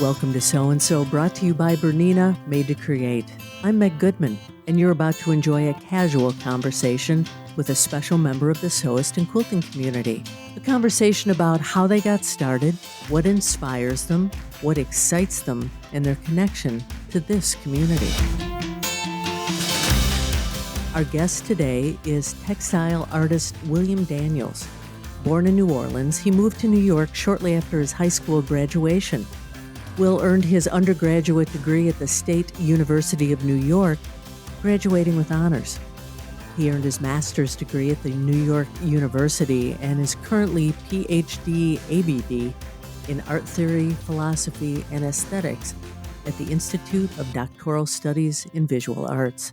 Welcome to So and So, brought to you by Bernina, made to create. I'm Meg Goodman, and you're about to enjoy a casual conversation with a special member of the sewist and quilting community. A conversation about how they got started, what inspires them, what excites them, and their connection to this community. Our guest today is textile artist William Daniels. Born in New Orleans, he moved to New York shortly after his high school graduation. Will earned his undergraduate degree at the State University of New York, graduating with honors. He earned his master's degree at the New York University and is currently PhD ABD in art theory, philosophy, and aesthetics at the Institute of Doctoral Studies in Visual Arts.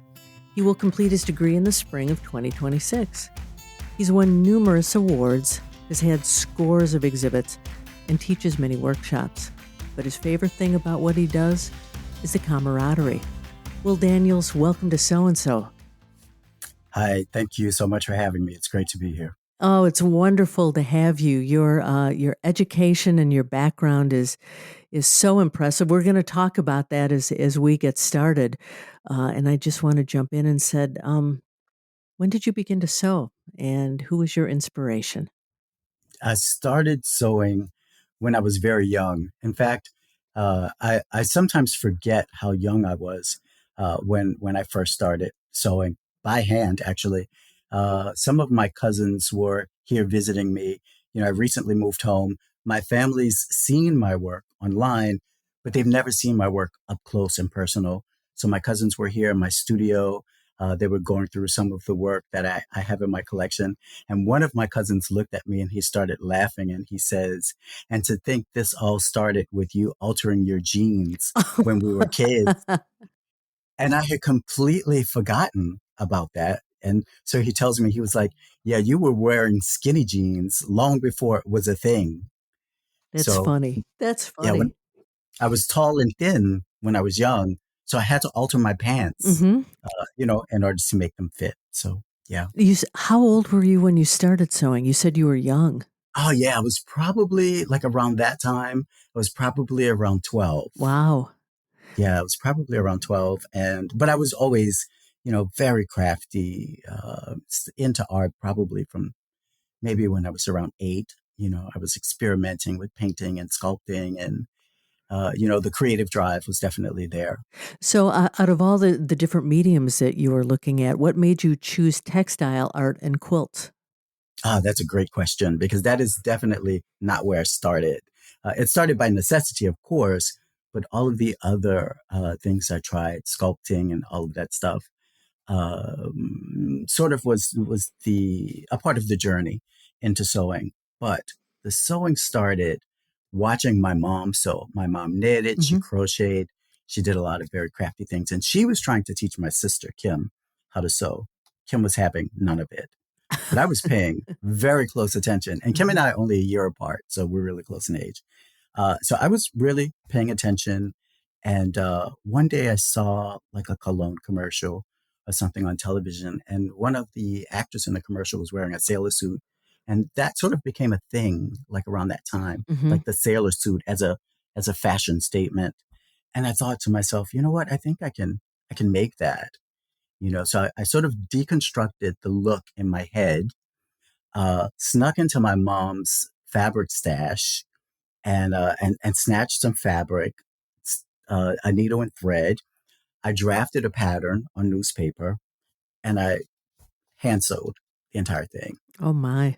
He will complete his degree in the spring of 2026. He's won numerous awards, has had scores of exhibits, and teaches many workshops. But his favorite thing about what he does is the camaraderie. Will Daniels, welcome to So and So. Hi, thank you so much for having me. It's great to be here. Oh, it's wonderful to have you. Your education and your background is so impressive. We're going to talk about that as we get started. And I just want to jump in and said, when did you begin to sew, and who was your inspiration? I started sewing when I was very young. In fact, I sometimes forget how young I was when I first started sewing by hand, actually. Some of my cousins were here visiting me. I recently moved home. My family's seen my work online, but they've never seen my work up close and personal. So my cousins were here in my studio. They were going through some of the work that I have in my collection. And one of my cousins looked at me and he started laughing and he says, "And to think this all started with you altering your jeans when we were kids." And I had completely forgotten about that. And so he tells me, he was like, "Yeah, you were wearing skinny jeans long before it was a thing." That's So funny. That's yeah, when funny. I was tall and thin when I was young, so I had to alter my pants, Mm-hmm. in order to make them fit. So yeah. How old were you when you started sewing? You said you were young. Oh yeah, I was probably like around that time. I was probably around 12. Wow. Yeah, I was probably around 12. But I was always, very crafty, into art probably from maybe when I was around 8. I was experimenting with painting and sculpting and, the creative drive was definitely there. So, out of all the different mediums that you were looking at, what made you choose textile art and quilts? Ah, that's a great question because that is definitely not where I started. It started by necessity, of course, but all of the other things I tried, sculpting and all of that stuff, sort of was the a part of the journey into sewing. But the sewing started watching my mom sew. My mom knitted, she Hmm. crocheted, she did a lot of very crafty things, and she was trying to teach my sister Kim how to sew. Kim was having none of it, but I was paying very close attention. And Kim and I are only a year apart, so we're really close in age. So I was really paying attention. And one day I saw like a cologne commercial or something on television, and one of the actors in the commercial was wearing a sailor suit. And that sort of became a thing like around that time, Hmm. like the sailor suit as a fashion statement. And I thought to myself, you know what? I think I can make that. So I sort of deconstructed the look in my head, snuck into my mom's fabric stash and snatched some fabric, a needle and thread. I drafted a pattern on newspaper and I hand sewed the entire thing. Oh my.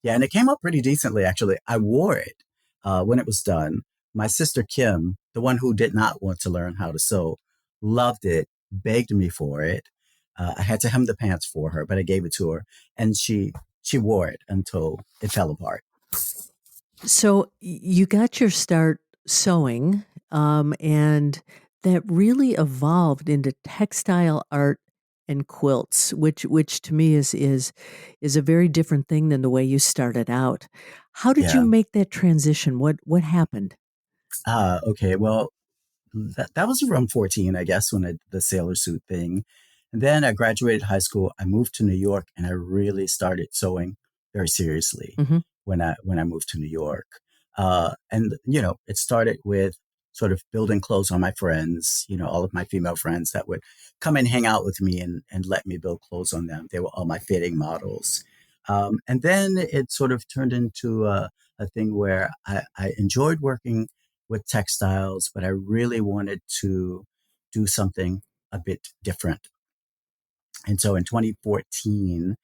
Yeah, and it came out pretty decently, actually. I wore it when it was done. My sister Kim, the one who did not want to learn how to sew, loved it, begged me for it. I had to hem the pants for her, but I gave it to her, and she wore it until it fell apart. So you got your start sewing, and that really evolved into textile art and quilts, which to me is a very different thing than the way you started out. How did you Yeah. make that transition? What happened? Okay. Well, that was around 14, I guess, when I did the sailor suit thing. And then I graduated high school. I moved to New York, and I really started sewing very seriously Hmm. when I moved to New York. And it started with sort of building clothes on my friends, all of my female friends that would come and hang out with me and let me build clothes on them. They were all my fitting models. And then it sort of turned into a thing where I enjoyed working with textiles, but I really wanted to do something a bit different. And so in 2014,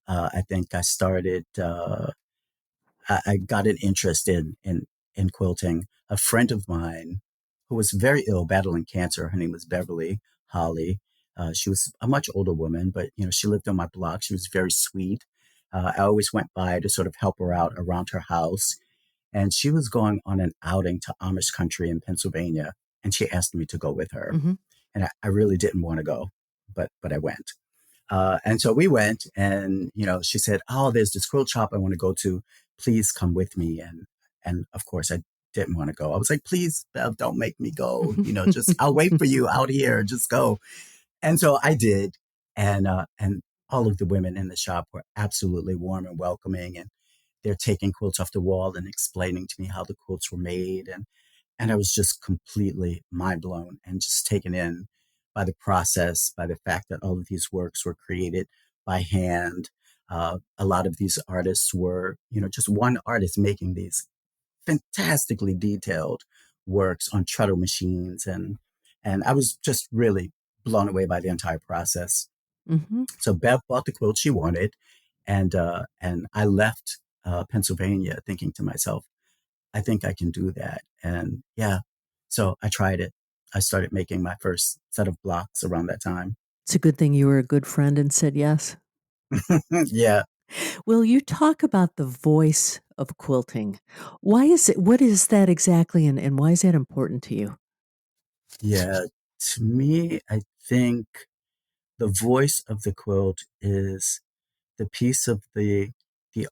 I think I started, I got an interest in quilting. A friend of mine who was very ill, battling cancer, her name was Beverly Holly. She was a much older woman, but she lived on my block. She was very sweet. I always went by to sort of help her out around her house. And she was going on an outing to Amish country in Pennsylvania, and she asked me to go with her. Mm-hmm. And I really didn't want to go, but I went. And so we went, and she said, "Oh, there's this quilt shop I want to go to. Please come with me." And of course, I didn't want to go. I was like, "Please, Bev, don't make me go. Just I'll wait for you out here. Just go." And so I did, and all of the women in the shop were absolutely warm and welcoming, and they're taking quilts off the wall and explaining to me how the quilts were made, and I was just completely mind blown and just taken in by the process, by the fact that all of these works were created by hand. A lot of these artists were, just one artist making these fantastically detailed works on treadle machines, and I was just really blown away by the entire process. Mm-hmm. So Bev bought the quilt she wanted, and I left Pennsylvania thinking to myself, I think I can do that. And yeah, so I tried it. I started making my first set of blocks around that time. It's a good thing you were a good friend and said yes. Yeah, Will you talk about the voice of quilting? Why is it, what is that exactly, and why is that important to you? yeah. To me, I think the voice of the quilt is the piece of the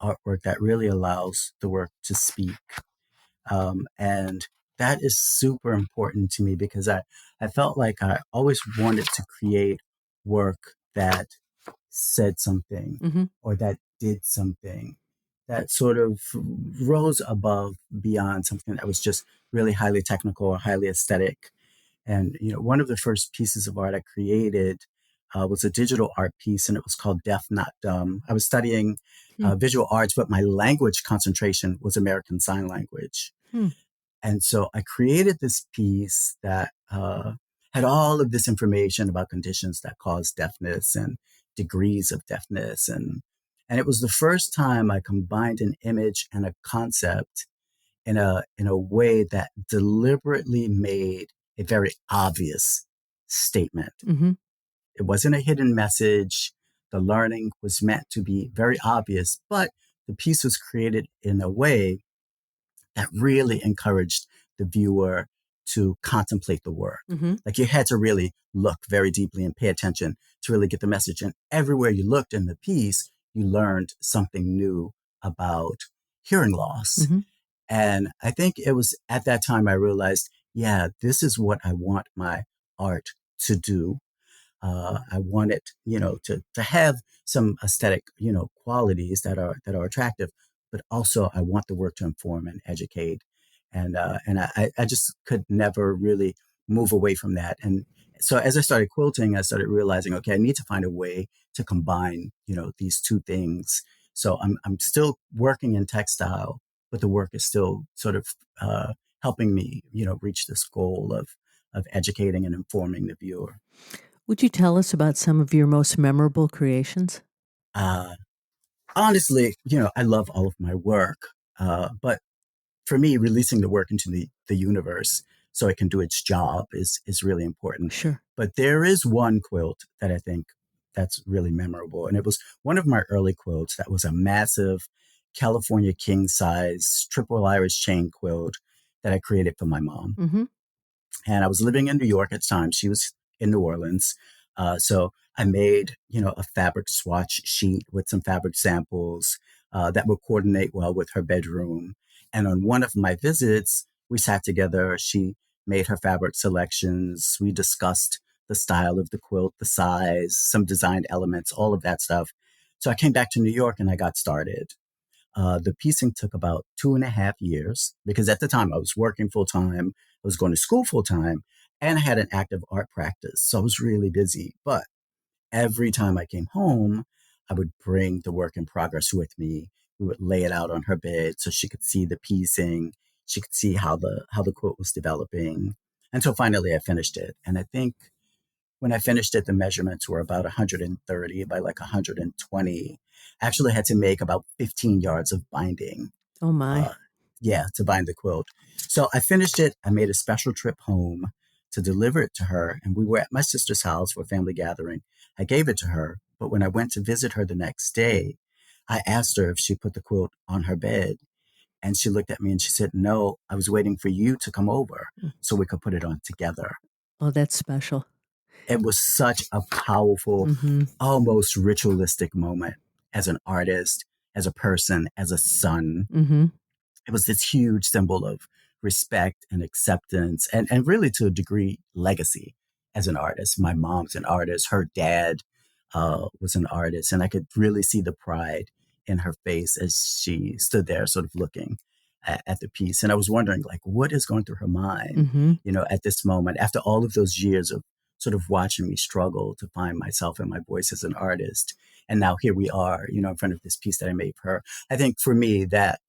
artwork that really allows the work to speak. And that is super important to me because I felt like I always wanted to create work that said something Mm-hmm. or that did something that sort of rose above beyond something that was just really highly technical or highly aesthetic. And one of the first pieces of art I created was a digital art piece, and it was called Deaf Not Dumb. I was studying Hmm. visual arts, but my language concentration was American Sign Language. Hmm. And so I created this piece that had all of this information about conditions that cause deafness and degrees of deafness. And it was the first time I combined an image and a concept in a way that deliberately made a very obvious statement. Mm-hmm. It wasn't a hidden message. The learning was meant to be very obvious, but the piece was created in a way that really encouraged the viewer to contemplate the work. Mm-hmm. Like you had to really look very deeply and pay attention to really get the message. And everywhere you looked in the piece, you learned something new about hearing loss. Mm-hmm. And I think it was at that time I realized, yeah, this is what I want my art to do. I want it, to have some aesthetic, qualities that are attractive, but also I want the work to inform and educate, and I just could never really move away from that. And so as I started quilting, I started realizing, okay, I need to find a way to combine, these two things. So I'm still working in textile, but the work is still sort of helping me, reach this goal of educating and informing the viewer. Would you tell us about some of your most memorable creations? Uh, Honestly, I love all of my work, but for me, releasing the work into the universe so it can do its job is really important. Sure. But there is one quilt that I think that's really memorable, and it was one of my early quilts that was a massive California king size triple Irish chain quilt that I created for my mom. Mm-hmm. And I was living in New York at the time. She was in New Orleans. So I made, a fabric swatch sheet with some fabric samples that would coordinate well with her bedroom. And on one of my visits, we sat together. She made her fabric selections. We discussed the style of the quilt, the size, some design elements, all of that stuff. So I came back to New York and I got started. The piecing took about 2.5 years because at the time I was working full time. was going to school full time, and I had an active art practice. So I was really busy. But every time I came home, I would bring the work in progress with me. We would lay it out on her bed so she could see the piecing. She could see how the quilt was developing. Until finally I finished it. And I think when I finished it, the measurements were about 130 by like 120. I actually had to make about 15 yards of binding. Oh, my. Uh, yeah, to bind the quilt. So I finished it. I made a special trip home to deliver it to her. And we were at my sister's house for a family gathering. I gave it to her. But when I went to visit her the next day, I asked her if she put the quilt on her bed. And she looked at me and she said, "No, I was waiting for you to come over so we could put it on together." Oh, that's special. It was such a powerful, Mm-hmm. almost ritualistic moment as an artist, as a person, as a son. Mm-hmm. It was this huge symbol of respect and acceptance and really to a degree legacy as an artist. My mom's an artist. Her dad was an artist. And I could really see the pride in her face as she stood there sort of looking at the piece. And I was wondering, like, what is going through her mind, Mm-hmm. at this moment, after all of those years of sort of watching me struggle to find myself and my voice as an artist. And now here we are, in front of this piece that I made for her. I think for me, that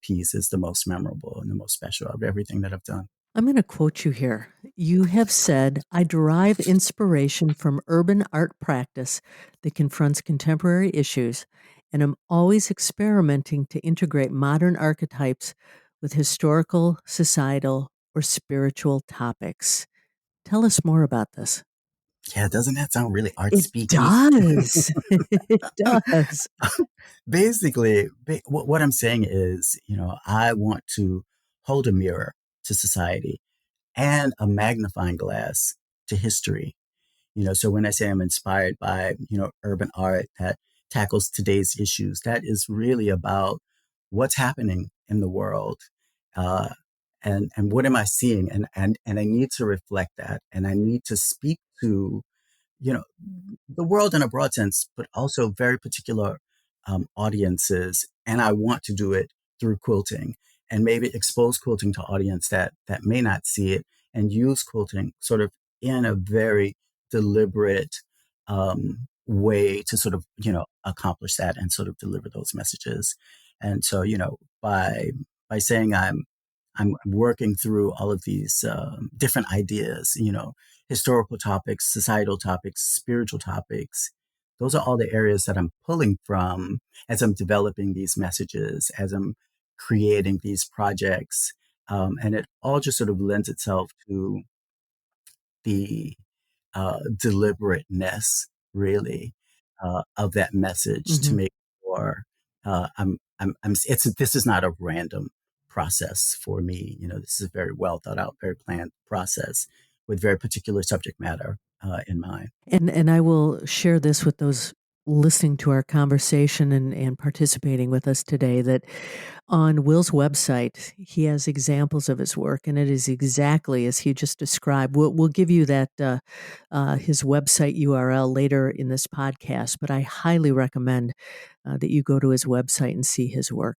piece is the most memorable and the most special of everything that I've done. I'm going to quote you here. You have said, "I derive inspiration from urban art practice that confronts contemporary issues, and am always experimenting to integrate modern archetypes with historical, societal, or spiritual topics." Tell us more about this. Yeah, doesn't that sound really art It speaky? does. It does. Basically, what I'm saying is, I want to hold a mirror to society and a magnifying glass to history. So when I say I'm inspired by, urban art that tackles today's issues, that is really about what's happening in the world. Uh, and what am I seeing? And I need to reflect that. And I need to speak to, you know, the world in a broad sense, but also very particular audiences. And I want to do it through quilting and maybe expose quilting to audience that may not see it and use quilting sort of in a very deliberate way to sort of, accomplish that and sort of deliver those messages. And so, by saying I'm working through all of these different ideas, historical topics, societal topics, spiritual topics. Those are all the areas that I'm pulling from as I'm developing these messages, as I'm creating these projects. And it all just sort of lends itself to the deliberateness, really, of that message to Hmm. make sure this is not a random process for me. This is a very well thought out, very planned process with very particular subject matter in mind. And I will share this with those listening to our conversation and participating with us today, that on Will's website, he has examples of his work, and it is exactly as he just described. We'll give you that his website URL later in this podcast, but I highly recommend that you go to his website and see his work.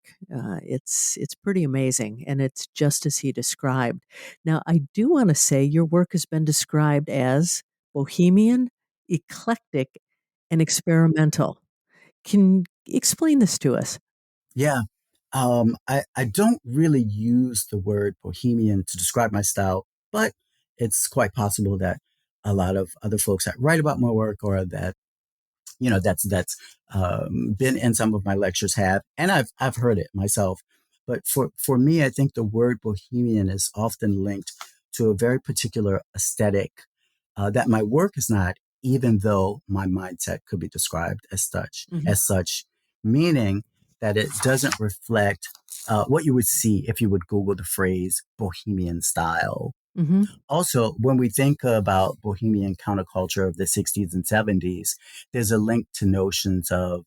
It's pretty amazing, and it's just as he described. Now, I do want to say your work has been described as Bohemian, eclectic, and experimental. Can you explain this to us? Yeah. I don't really use the word bohemian to describe my style, but it's quite possible that a lot of other folks that write about my work or that that's been in some of my lectures have, and I've heard it myself. But for me, I think the word bohemian is often linked to a very particular aesthetic that my work is not, even though my mindset could be described Hmm. as such, meaning that it doesn't reflect what you would see if you would Google the phrase bohemian style. Hmm. Also, when we think about Bohemian counterculture of the 60s and 70s, there's a link to notions of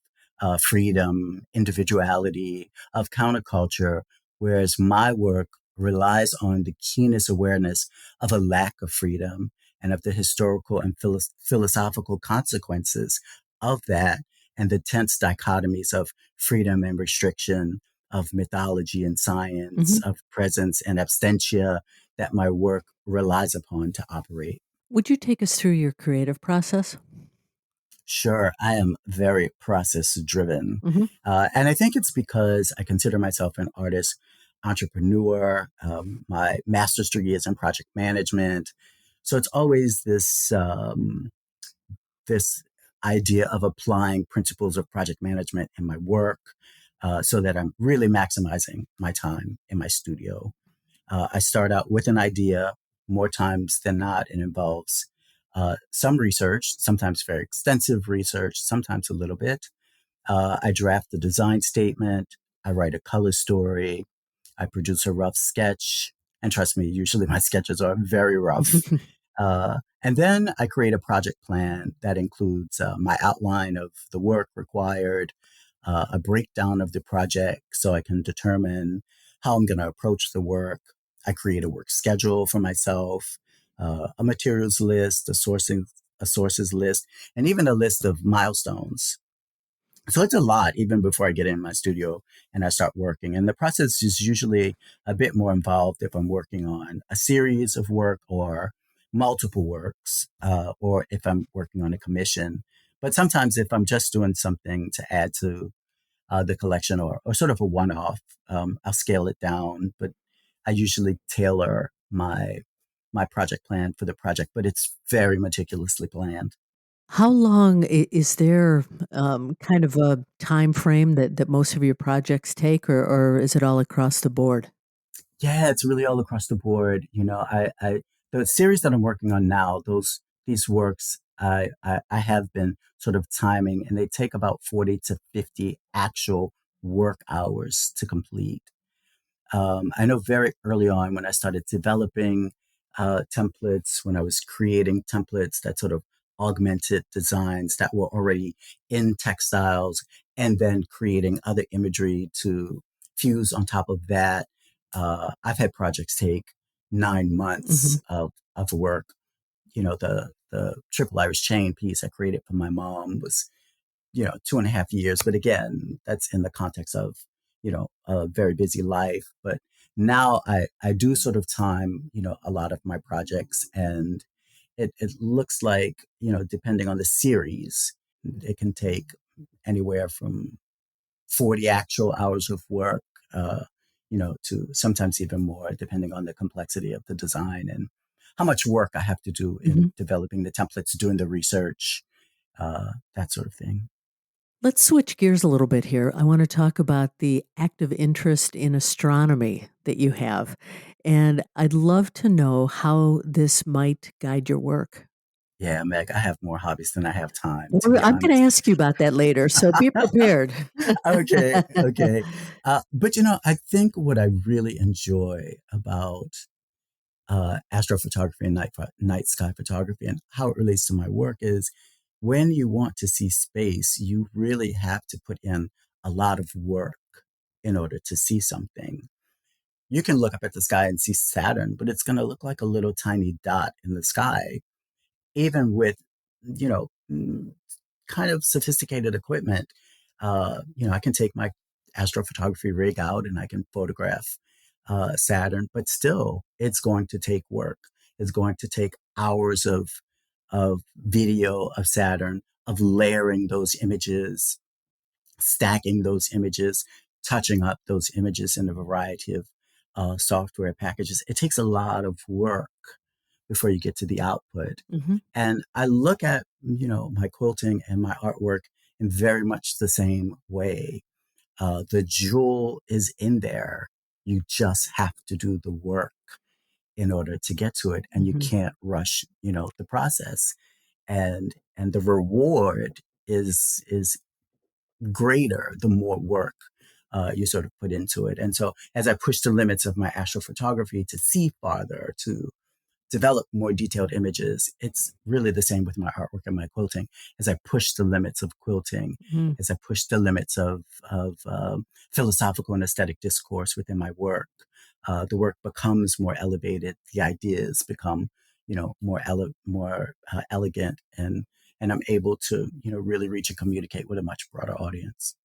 freedom, individuality, of counterculture, whereas my work relies on the keenest awareness of a lack of freedom and of the historical and philosophical consequences of that, and the tense dichotomies of freedom and restriction, of mythology and science, Hmm. of presence and absentia, that my work relies upon to operate. Would you take us through your creative process? Sure, I am very process driven. Hmm. And I think it's because I consider myself an artist, entrepreneur. My master's degree is in project management. So it's always this idea of applying principles of project management in my work so that I'm really maximizing my time in my studio. I start out with an idea. More times than not, it involves some research, sometimes very extensive research, sometimes a little bit. I draft the design statement. I write a color story. I produce a rough sketch. And trust me, usually my sketches are very rough. And then I create a project plan that includes my outline of the work required, a breakdown of the project so I can determine how I'm going to approach the work. I create a work schedule for myself, a materials list, a sources list, and even a list of milestones. So it's a lot even before I get in my studio and I start working. And the process is usually a bit more involved if I'm working on a series of work or multiple works, or if I'm working on a commission. But sometimes if I'm just doing something to add to the collection or sort of a one off, I'll scale it down. But I usually tailor my project plan for the project, but it's very meticulously planned. How long is there kind of a time frame that most of your projects take, or is it all across the board? Yeah, it's really all across the board. The series that I'm working on now, these works, I have been sort of timing, and they take about 40 to 50 actual work hours to complete. I know very early on when I started developing templates, when I was creating templates that sort of augmented designs that were already in textiles, and then creating other imagery to fuse on top of that. I've had projects take 9 months Hmm. of work. The Triple Irish Chain piece I created for my mom was 2.5 years. But again, that's in the context of, a very busy life. But now I do sort of time, a lot of my projects. And it looks like, depending on the series, it can take anywhere from 40 actual hours of work, to sometimes even more, depending on the complexity of the design and how much work I have to do Hmm. in developing the templates, doing the research, that sort of thing. Let's switch gears a little bit here. I want to talk about the active interest in astronomy that you have. And I'd love to know how this might guide your work. Yeah, Meg, I have more hobbies than I have time, to be I'm going to honest. ask you about that later, so be prepared. Okay, okay. But I think what I really enjoy about astrophotography and night sky photography and how it relates to my work is when you want to see space, you really have to put in a lot of work in order to see something. You can look up at the sky and see Saturn, but it's going to look like a little tiny dot in the sky, even with, you know, mm, kind of sophisticated equipment. I can take my astrophotography rig out and I can photograph Saturn, but still, it's going to take work. It's going to take hours of video of Saturn, of layering those images, stacking those images, touching up those images in a variety of software packages. It takes a lot of work before you get to the output. Hmm. And I look at, my quilting and my artwork in very much the same way. The jewel is in there. You just have to do the work in order to get to it, and you Hmm. can't rush, the process. And the reward is greater the more work you sort of put into it. And so as I push the limits of my astrophotography to see farther, to develop more detailed images. It's really the same with my artwork and my quilting. As I push the limits of quilting, Hmm. as I push the limits of philosophical and aesthetic discourse within my work, the work becomes more elevated. The ideas become, more elegant, and I'm able to, really reach and communicate with a much broader audience.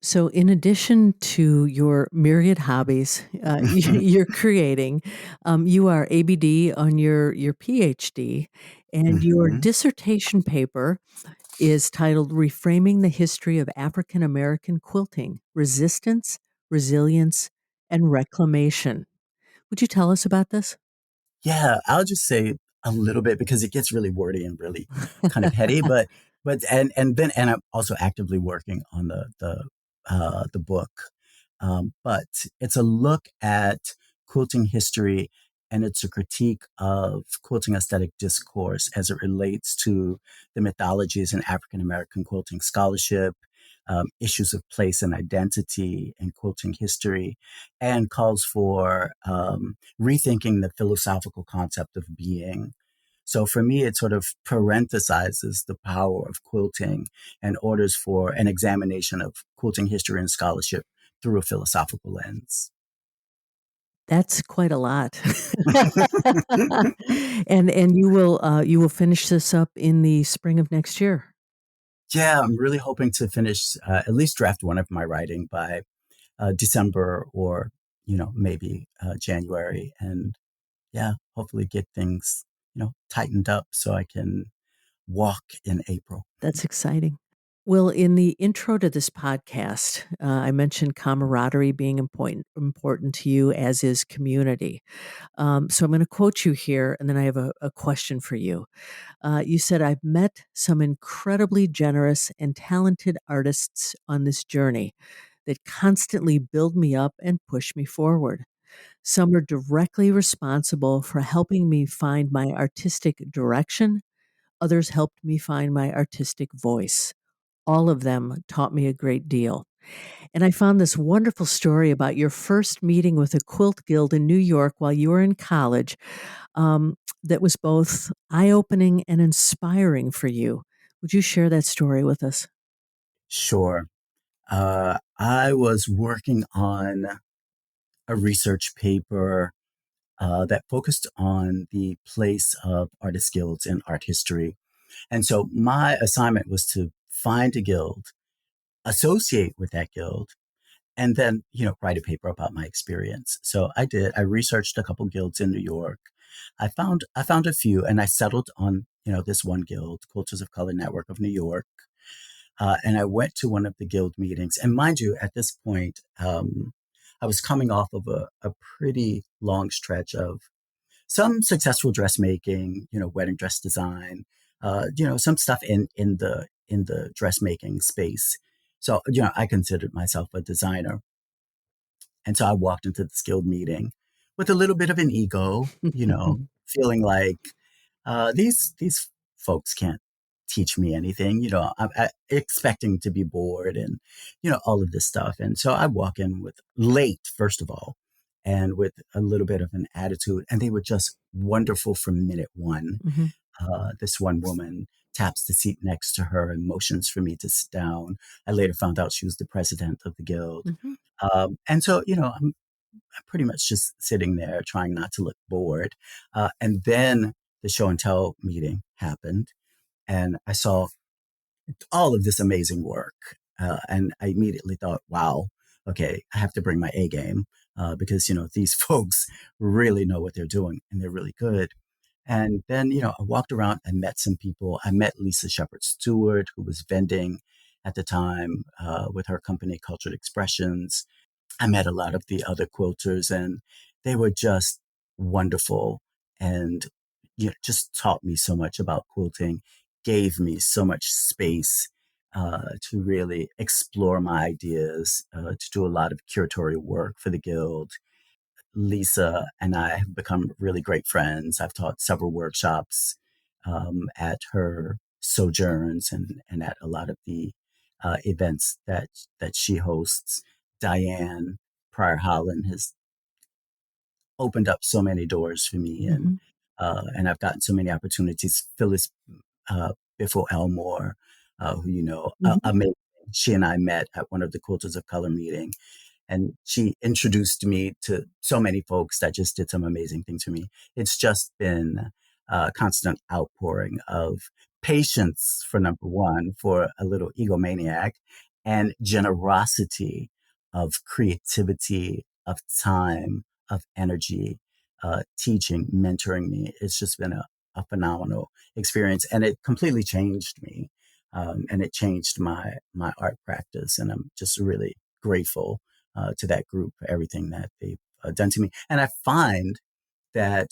So, in addition to your myriad hobbies, you're creating. You are ABD on your PhD, and your Hmm. dissertation paper is titled "Reframing the History of African American Quilting: Resistance, Resilience, and Reclamation." Would you tell us about this? Yeah, I'll just say a little bit because it gets really wordy and really kind of heady. But I'm also actively working on the book. But it's a look at quilting history, and it's a critique of quilting aesthetic discourse as it relates to the mythologies in African American quilting scholarship, issues of place and identity in quilting history, and calls for rethinking the philosophical concept of being. So for me, it sort of parenthesizes the power of quilting and orders for an examination of quilting history and scholarship through a philosophical lens. That's quite a lot. And you will finish this up in the spring of next year. Yeah, I'm really hoping to finish at least draft one of my writing by December or, maybe January. And yeah, hopefully get things, tightened up so I can walk in April. That's exciting. Well, in the intro to this podcast, I mentioned camaraderie being important to you, as is community. So I'm going to quote you here, and then I have a question for you. You said, "I've met some incredibly generous and talented artists on this journey that constantly build me up and push me forward. Some are directly responsible for helping me find my artistic direction. Others helped me find my artistic voice. All of them taught me a great deal." And I found this wonderful story about your first meeting with a quilt guild in New York while you were in college, that was both eye opening and inspiring for you. Would you share that story with us? Sure. I was working on a research paper that focused on the place of artist guilds in art history. And so my assignment was to find a guild, associate with that guild, and then, write a paper about my experience. So I did. I researched a couple guilds in New York. I found a few, and I settled on, this one guild, Cultures of Color Network of New York. And I went to one of the guild meetings. And mind you, at this point, I was coming off of a pretty long stretch of some successful dressmaking, wedding dress design, some stuff in the dressmaking space. So, I considered myself a designer. And so I walked into this guild meeting with a little bit of an ego, feeling like these folks can't teach me anything. I'm expecting to be bored and all of this stuff. And so I walk in with late, first of all, and with a little bit of an attitude. And they were just wonderful from minute one. Mhm, This one woman taps the seat next to her and motions for me to sit down. I later found out she was the president of the guild. mhm, And so, I'm pretty much just sitting there trying not to look bored. And then the show and tell meeting happened, and I saw all of this amazing work. And I immediately thought, wow, okay, I have to bring my A game because, these folks really know what they're doing and they're really good. And then, I walked around and met some people. I met Lisa Shepherd Stewart, who was vending at the time with her company, Cultured Expressions. I met a lot of the other quilters, and they were just wonderful and just taught me so much about quilting, gave me so much space to really explore my ideas, to do a lot of curatorial work for the guild. Lisa and I have become really great friends. I've taught several workshops at her sojourns and at a lot of the events that she hosts. Diane Pryor Holland has opened up so many doors for me, mhm, and I've gotten so many opportunities. Phyllis Biffle Elmore, who mhm, amazing. She and I met at one of the Quilters of Color meeting, and she introduced me to so many folks that just did some amazing things for me. It's just been a constant outpouring of patience for number one, for a little egomaniac, and generosity of creativity, of time, of energy, teaching, mentoring me. It's just been a phenomenal experience, and it completely changed me. And it changed my art practice, and I'm just really grateful to that group for everything that they've done to me. And I find that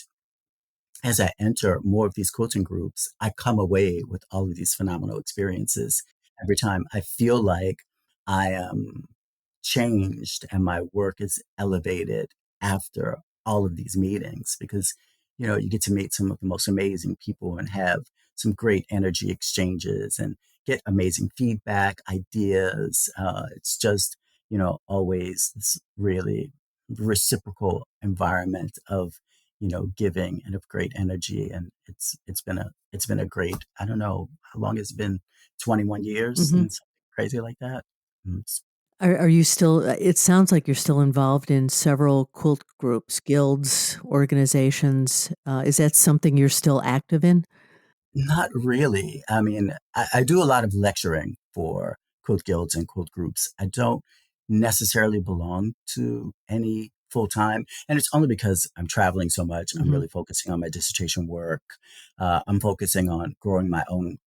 as I enter more of these quilting groups, I come away with all of these phenomenal experiences every time. I feel like I am changed and my work is elevated after all of these meetings because, you get to meet some of the most amazing people and have some great energy exchanges and get amazing feedback, ideas. It's just, always this really reciprocal environment of giving and of great energy. And it's been a great, I don't know how long it's been, 21 years Hmm. and something crazy like that. It's Are you still, it sounds like you're still involved in several quilt groups, guilds, organizations. Is that something you're still active in? not really. I mean, I do a lot of lecturing for quilt guilds and quilt groups. I don't necessarily belong to any full time, and it's only because I'm traveling so much. I'm Hmm. really focusing on my dissertation work. I'm focusing on growing my own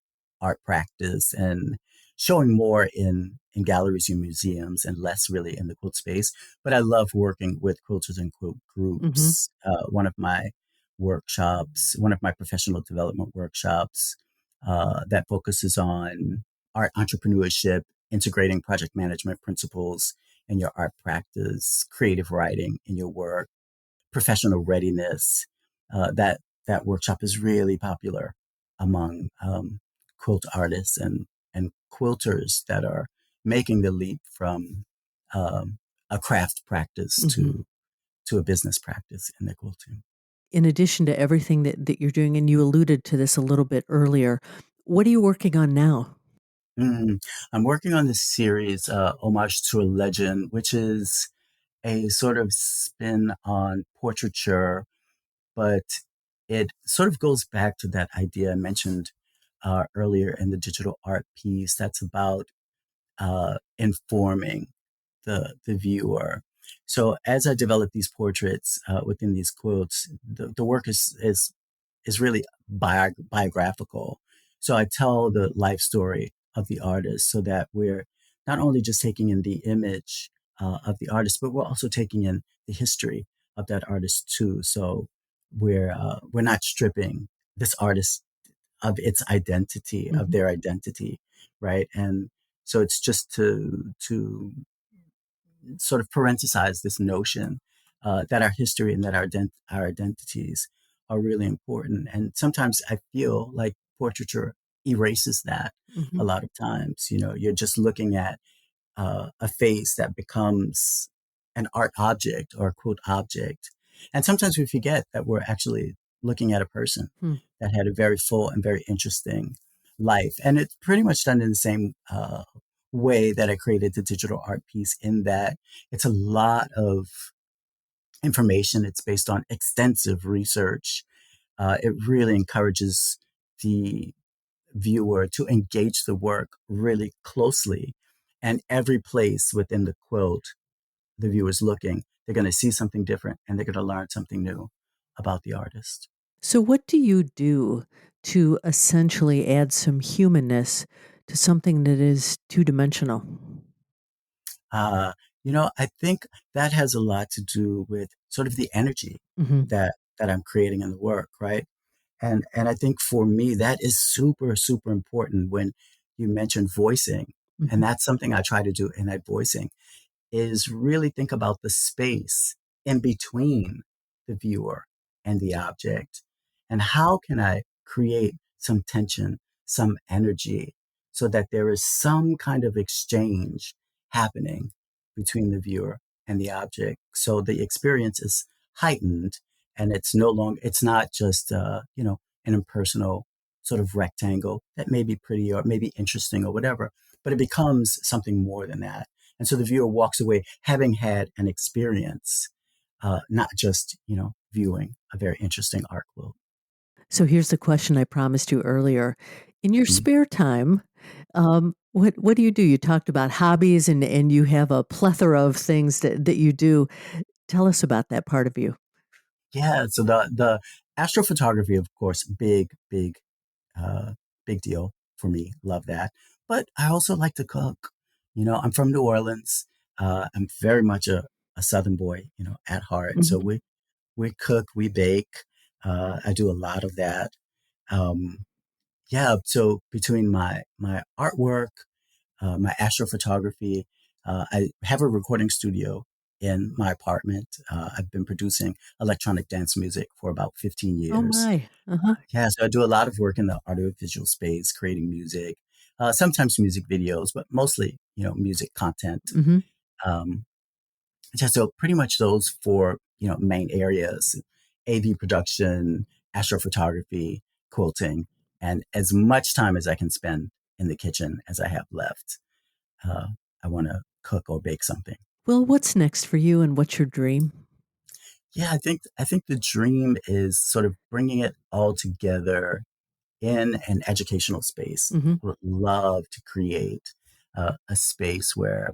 art practice and showing more in galleries and museums and less really in the quilt space. But I love working with quilters and quilt Hmm. groups. One of my professional development workshops that focuses on art entrepreneurship, integrating project management principles in your art practice, creative writing in your work, professional readiness. That workshop is really popular among quilt artists and quilters that are making the leap from a craft practice Hmm. to a business practice in their quilting. In addition to everything that you're doing, and you alluded to this a little bit earlier, what are you working on now? Mm. I'm working on this series, Homage to a Legend, which is a sort of spin on portraiture, but it sort of goes back to that idea I mentioned earlier in the digital art piece that's about informing the viewer. So as I develop these portraits within these quotes, the work is really biographical. So I tell the life story of the artist so that we're not only just taking in the image of the artist, but we're also taking in the history of that artist too. So we're not stripping this artist of its identity, of Hmm. their identity, right? And so it's just to sort of parenticize this notion that our history and that our identities are really important. And sometimes I feel like portraiture erases that a Hmm. lot of times. You're just looking at a face that becomes an art object or a quote object. And sometimes we forget that we're actually looking at a person Hmm. that had a very full and very interesting life. And it's pretty much done in the same way that I created the digital art piece, in that it's a lot of information. It's based on extensive research. It really encourages the viewer to engage the work really closely. And every place within the quilt the viewer's looking, they're going to see something different and they're going to learn something new about the artist. So, what do you do to essentially add some humanness to something that is two dimensional? Uh, I think that has a lot to do with sort of the energy Hmm. that I'm creating in the work, right? And I think for me that is super super important when you mentioned voicing, and Hmm. that's something I try to do in that voicing is really think about the space in between the viewer and the object. And how can I create some tension, some energy, so that there is some kind of exchange happening between the viewer and the object? So the experience is heightened and it's not just, an impersonal sort of rectangle that may be pretty or maybe interesting or whatever, but it becomes something more than that. And so the viewer walks away having had an experience, not just, viewing a very interesting art quilt. So, here's the question I promised you earlier. In your Mhm. spare time, What do you do? You talked about hobbies and you have a plethora of things that you do. Tell us about that part of you. Yeah, so the astrophotography, of course, uh, big deal for me. Love that. But I also like to cook. I'm from New Orleans. I'm very much a Southern boy, at heart. So Mhm. we cook, we bake. I do a lot of that. Um, yeah, so between my artwork, my astrophotography, I have a recording studio in my apartment. I've been producing electronic dance music for about 15 Oh years. my. Uh-huh. Yeah, so I do a lot of work in the audiovisual space, creating music, sometimes music videos, but mostly, music content. Mhm. Um, yeah, so pretty much those four, main areas: AV production, astrophotography, quilting, and as much time as I can spend in the kitchen as I have left. Uh, I want to cook or bake something. Well, what's next for you and what's your dream? Yeah, I think the dream is sort of bringing it all together in an educational space. Mhm. Would love to create a space where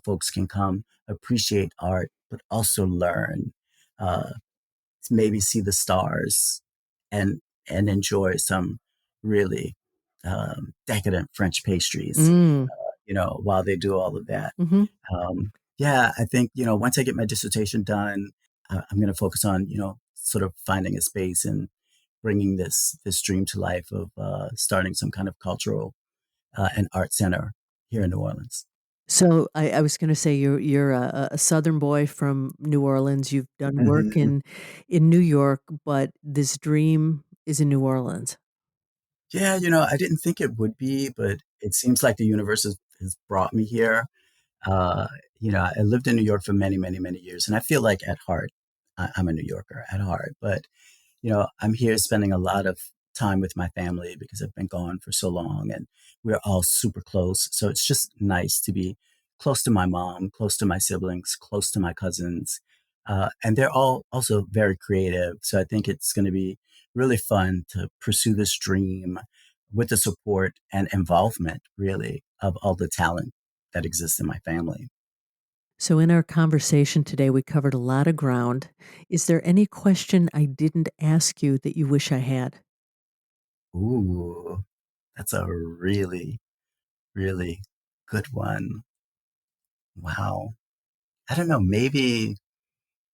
folks can come appreciate art, but also learn, uh, maybe see the stars, and enjoy some really decadent French pastries. Mm. While they do all of that. Mhm. Yeah, I think once I get my dissertation done, I'm going to focus on sort of finding a space and bringing this dream to life of starting some kind of cultural and art center here in New Orleans. So I was going to say you're a Southern boy from New Orleans. You've done work Mhm. in New York, but this dream is in New Orleans. Yeah, I didn't think it would be, but it seems like the universe has brought me here. Uh, I lived in New York for many, many, many years, and I feel like at heart, I'm a New Yorker at heart. But I'm here spending a lot of time with my family because I've been gone for so long, and we're all super close. So it's just nice to be close to my mom, close to my siblings, close to my cousins. And they're all also very creative. So I think it's going to be really fun to pursue this dream with the support and involvement, really, of all the talent that exists in my family. So in our conversation today, we covered a lot of ground. Is there any question I didn't ask you that you wish I had? Ooh, that's a really, really good one. Wow. I don't know, maybe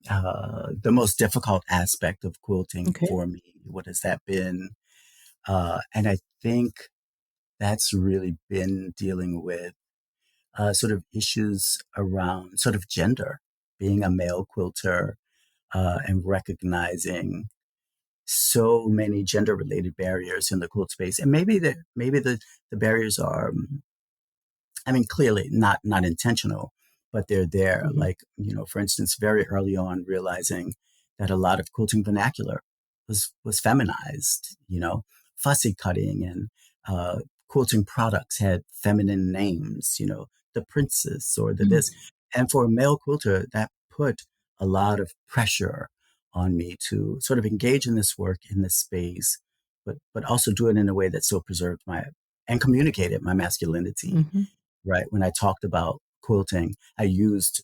the most difficult aspect of quilting Okay. for me, what has that been? And I think that's really been dealing with sort of issues around sort of gender, being a male quilter, and recognizing so many gender related barriers in the quilt space. And maybe the barriers are I mean, clearly not intentional, but they're there. Mhm. Like, for instance, very early on, realizing that a lot of quilting vernacular was feminized. Fussy cutting and quilting products had feminine names. The princess or the Mm. this, and for a male quilter, that put a lot of pressure on me to sort of engage in this work in this space, but also do it in a way that still preserved my and communicated my masculinity. Mhm. Right. When I talked about quilting, I used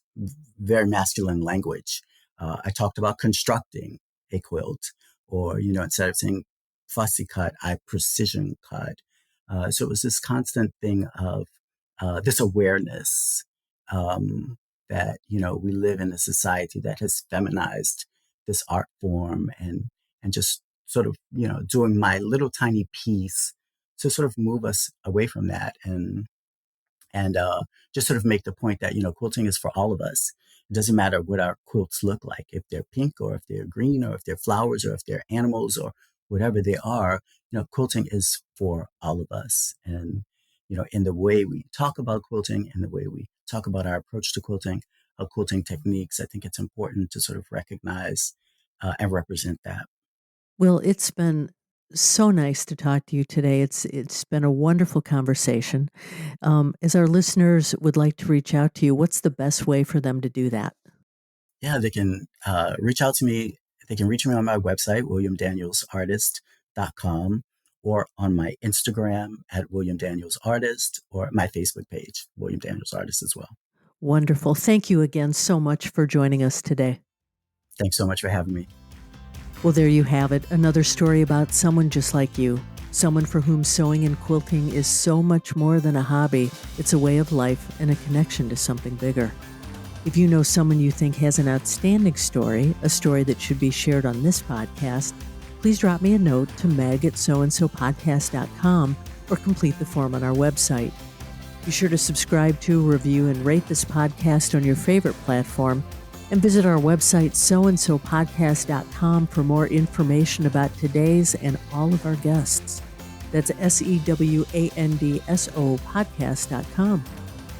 very masculine language. I talked about constructing a quilt, or, instead of saying fussy cut, I precision cut. So it was this constant thing of this awareness um, that, we live in a society that has feminized this art form, and just sort of, doing my little tiny piece to sort of move us away from that, and just sort of make the point that quilting is for all of us. It doesn't matter what our quilts look like, if they're pink or if they're green or if they're flowers or if they're animals or whatever they are. Quilting is for all of us. And in the way we talk about quilting and the way we talk about our approach to quilting, our quilting techniques, I think it's important to sort of recognize and represent that. Well, it's been so nice to talk to you today. It's been a wonderful conversation. As our listeners would like to reach out to you, what's the best way for them to do that? Yeah, they can reach out to me. They can reach me on my website, williamdanielsartist.com, or on my Instagram at William Daniels Artist, or my Facebook page, William Daniels Artist as well. Wonderful. Thank you again so much for joining us today. Thanks so much for having me. Well, there you have it. Another story about someone just like you. Someone for whom sewing and quilting is so much more than a hobby. It's a way of life and a connection to something bigger. If you know someone you think has an outstanding story, a story that should be shared on this podcast, please drop me a note to meg@soandsopodcast.com or complete the form on our website. Be sure to subscribe to, review, and rate this podcast on your favorite platform, and visit our website, soandsopodcast.com, for more information about today's and all of our guests. That's SEWANDSO podcast.com.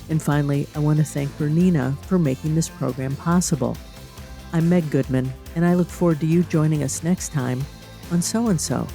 And finally, I want to thank Bernina for making this program possible. I'm Meg Goodman, and I look forward to you joining us next time on So and So.